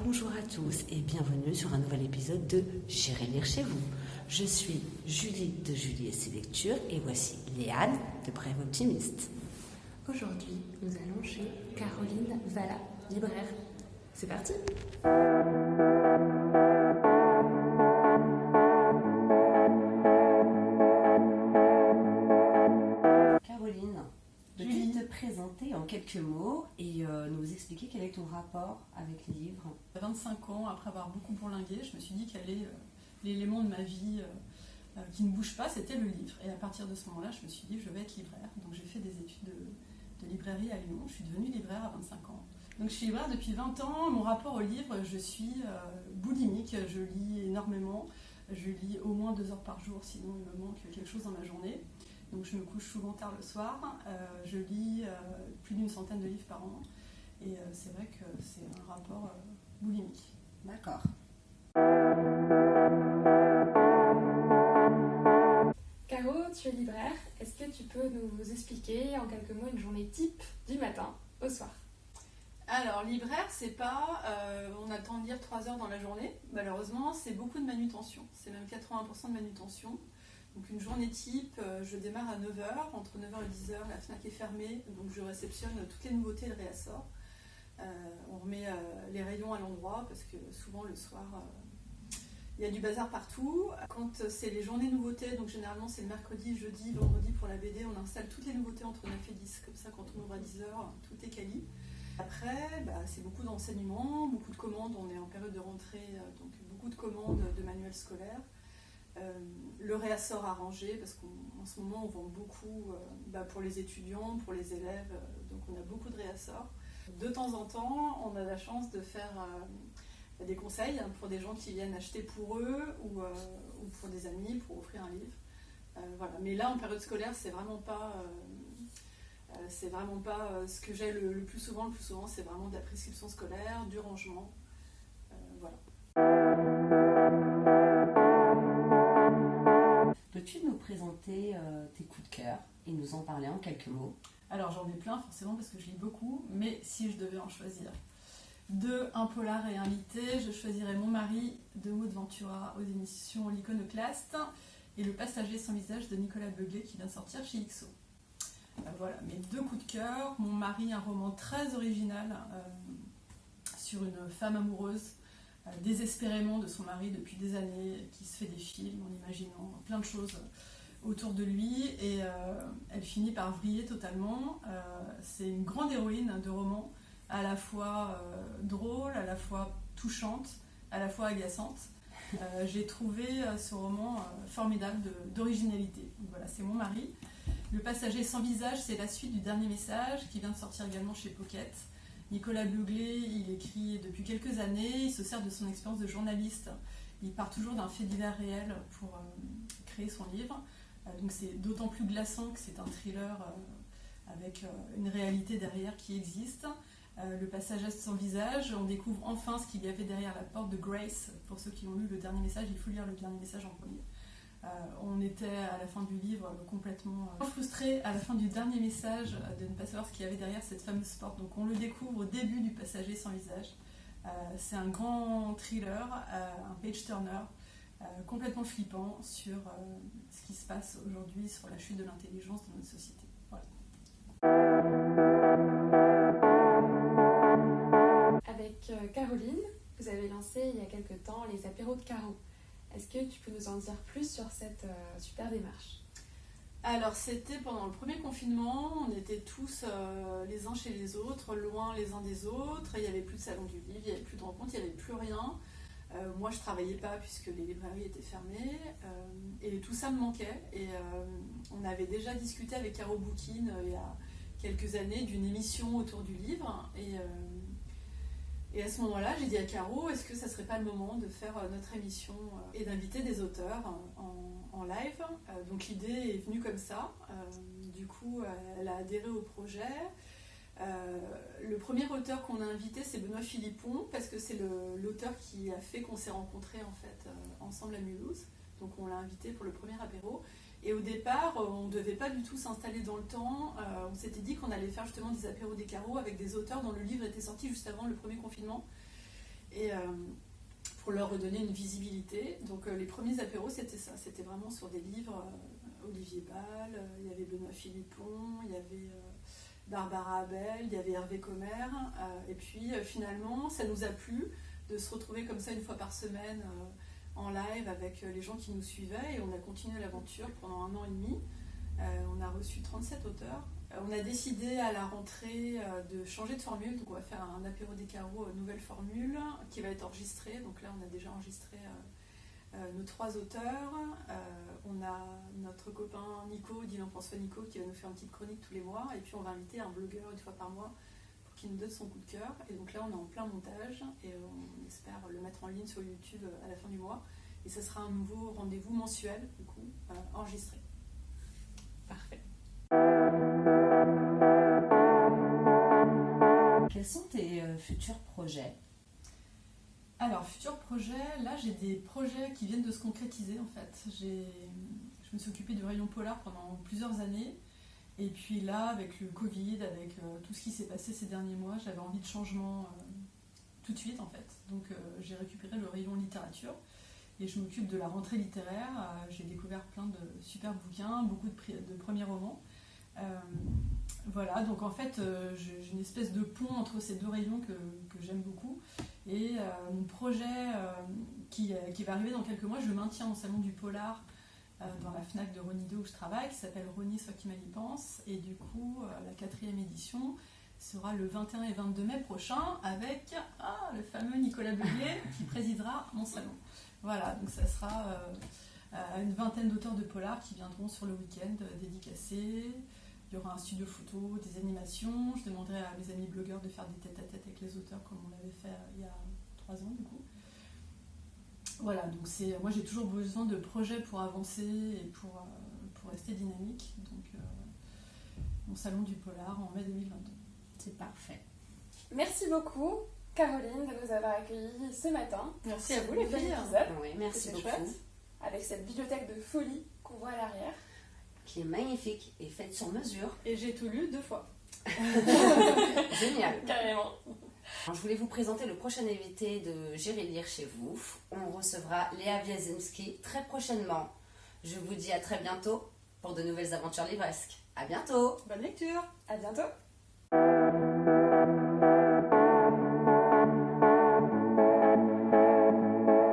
Bonjour à tous et bienvenue sur un nouvel épisode de J'irai lire chez vous. Je suis Julie de Julie et ses lectures et voici Léane de Brève Optimiste. Aujourd'hui, nous allons chez Caroline Valla, libraire. C'est parti! Caroline, peux-tu te présenter en quelques mots et nous expliquer quel est ton rapport avec les livres? À 25 ans, après avoir beaucoup bourlingué, je me suis dit quel est l'élément de ma vie qui ne bouge pas, c'était le livre. Et à partir de ce moment-là, je me suis dit je vais être libraire. Donc j'ai fait des études de librairie à Lyon. Je suis devenue libraire à 25 ans. Donc je suis libraire depuis 20 ans. Mon rapport au livre, je suis boulimique. Je lis énormément. Je lis au moins 2 heures par jour, sinon il me manque quelque chose dans ma journée. Donc je me couche souvent tard le soir. Je lis plus d'une centaine de livres par an. Et c'est vrai que c'est un rapport boulimique. D'accord. Caro, tu es libraire. Est-ce que tu peux nous expliquer en quelques mots une journée type du matin au soir? Alors, libraire, c'est pas on a le temps de lire 3 heures dans la journée. Malheureusement, c'est beaucoup de manutention. C'est même 80% de manutention. Donc une journée type, je démarre à 9h. Entre 9h et 10h, la FNAC est fermée. Donc je réceptionne toutes les nouveautés et le réassort. On remet les rayons à l'endroit parce que souvent le soir, il y a du bazar partout. Quand c'est les journées nouveautés, donc généralement c'est le mercredi, jeudi, vendredi pour la BD, on installe toutes les nouveautés entre 9 et 10. Comme ça, quand on ouvre à 10h, tout est quali. Après, c'est beaucoup d'enseignements, beaucoup de commandes. On est en période de rentrée, donc beaucoup de commandes de manuels scolaires. Le réassort à ranger, parce qu'en ce moment, on vend beaucoup pour les étudiants, pour les élèves. Donc on a beaucoup de réassorts. De temps en temps, on a la chance de faire des conseils pour des gens qui viennent acheter pour eux ou pour des amis, pour offrir un livre. Voilà. Mais là, en période scolaire, c'est vraiment pas ce que j'ai le plus souvent. Le plus souvent, c'est vraiment de la prescription scolaire, du rangement. Voilà. Peux-tu nous présenter tes coups de cœur et nous en parler en quelques mots? Alors j'en ai plein forcément parce que je lis beaucoup, mais si je devais en choisir un polar et un litté, je choisirais Mon mari de Maud Ventura aux éditions L'Iconoclaste et Le passager sans visage de Nicolas Beuglet qui vient de sortir chez XO. Voilà, mes 2 coups de cœur. Mon mari, un roman très original sur une femme amoureuse désespérément de son mari depuis des années, qui se fait des films en imaginant plein de choses autour de lui et elle finit par vriller totalement. C'est une grande héroïne de roman, à la fois drôle, à la fois touchante, à la fois agaçante. J'ai trouvé ce roman formidable d'originalité. Donc voilà, c'est Mon mari. Le passager sans visage, c'est la suite du dernier message qui vient de sortir également chez Pocket. Nicolas Beuglet, il écrit depuis quelques années, il se sert de son expérience de journaliste. Il part toujours d'un fait divers réel pour créer son livre. Donc c'est d'autant plus glaçant que c'est un thriller avec une réalité derrière qui existe. Le passager sans visage, on découvre enfin ce qu'il y avait derrière la porte de Grace. Pour ceux qui ont lu le dernier message, il faut lire le dernier message en premier. On était à la fin du livre complètement frustrés à la fin du dernier message de ne pas savoir ce qu'il y avait derrière cette fameuse porte. Donc on le découvre au début du passager sans visage. C'est un grand thriller, un page-turner, complètement flippant sur ce qui se passe aujourd'hui, sur la chute de l'intelligence dans notre société. Voilà. Avec Caroline, vous avez lancé il y a quelques temps les apéros de Caro. Est-ce que tu peux nous en dire plus sur cette super démarche? Alors c'était pendant le premier confinement, on était tous les uns chez les autres, loin les uns des autres, il n'y avait plus de salon du livre, il n'y avait plus de rencontres, il n'y avait plus rien. Moi je ne travaillais pas puisque les librairies étaient fermées et tout ça me manquait. Et on avait déjà discuté avec Caro Boukine il y a quelques années d'une émission autour du livre et à ce moment-là, j'ai dit à Caro, est-ce que ça serait pas le moment de faire notre émission et d'inviter des auteurs en live. Donc l'idée est venue comme ça. Du coup, elle a adhéré au projet. Le premier auteur qu'on a invité, c'est Benoît Philippon, parce que c'est l'auteur qui a fait qu'on s'est rencontrés en fait, ensemble à Mulhouse. Donc on l'a invité pour le premier apéro. Et au départ, on ne devait pas du tout s'installer dans le temps. On s'était dit qu'on allait faire justement des apéros des carreaux avec des auteurs dont le livre était sorti juste avant le premier confinement. et pour leur redonner une visibilité. Donc les premiers apéros, c'était ça, c'était vraiment sur des livres, Olivier Bal, il y avait Benoît Philippon, il y avait Barbara Abel, il y avait Hervé Comer, et puis finalement, ça nous a plu de se retrouver comme ça une fois par semaine en live avec les gens qui nous suivaient, et on a continué l'aventure pendant 1 an et demi. On a reçu 37 auteurs. On a décidé à la rentrée de changer de formule, donc on va faire un apéro des carreaux nouvelle formule qui va être enregistrée. Donc là on a déjà enregistré nos 3 auteurs. On a notre copain Nico, Dylan François Nico, qui va nous faire une petite chronique tous les mois, et puis on va inviter un blogueur une fois par mois pour qu'il nous donne son coup de cœur. Et donc là on est en plein montage et on espère le mettre en ligne sur YouTube à la fin du mois, et ce sera un nouveau rendez-vous mensuel du coup enregistré. Parfait. Quels sont tes futurs projets? Alors, futurs projets, là j'ai des projets qui viennent de se concrétiser en fait. Je me suis occupée du rayon polar pendant plusieurs années, et puis là avec le Covid, avec tout ce qui s'est passé ces derniers mois, j'avais envie de changement tout de suite en fait. Donc j'ai récupéré le rayon littérature et je m'occupe de la rentrée littéraire. J'ai découvert plein de super bouquins, beaucoup de premiers romans. Voilà, donc en fait j'ai une espèce de pont entre ces 2 rayons que j'aime beaucoup, et mon projet qui va arriver dans quelques mois, je le maintiens au salon du polar dans la FNAC de Rony 2 où je travaille, qui s'appelle Rony Soit qui mal y pense, et du coup la 4e édition sera le 21 et 22 mai prochain avec le fameux Nicolas Beguet qui présidera mon salon. Voilà, donc ça sera une vingtaine d'auteurs de polar qui viendront sur le week-end dédicacés. Il y aura un studio photo, des animations. Je demanderai à mes amis blogueurs de faire des tête-à-tête avec les auteurs comme on l'avait fait il y a 3 ans du coup. Voilà, donc moi j'ai toujours besoin de projets pour avancer et pour rester dynamique. Donc mon salon du polar en mai 2022. C'est parfait. Merci beaucoup, Caroline, de nous avoir accueillis ce matin. Merci à vous les filles. Oui, merci C'était beaucoup. chouette, avec cette bibliothèque de folie qu'on voit à l'arrière. Qui est magnifique et faite sur mesure. Et j'ai tout lu 2 fois. Génial. Carrément. Alors, je voulais vous présenter le prochain invité de J'irai lire chez vous. On recevra Léa Wiazemski très prochainement. Je vous dis à très bientôt pour de nouvelles aventures livresques. À bientôt. Bonne lecture. À bientôt.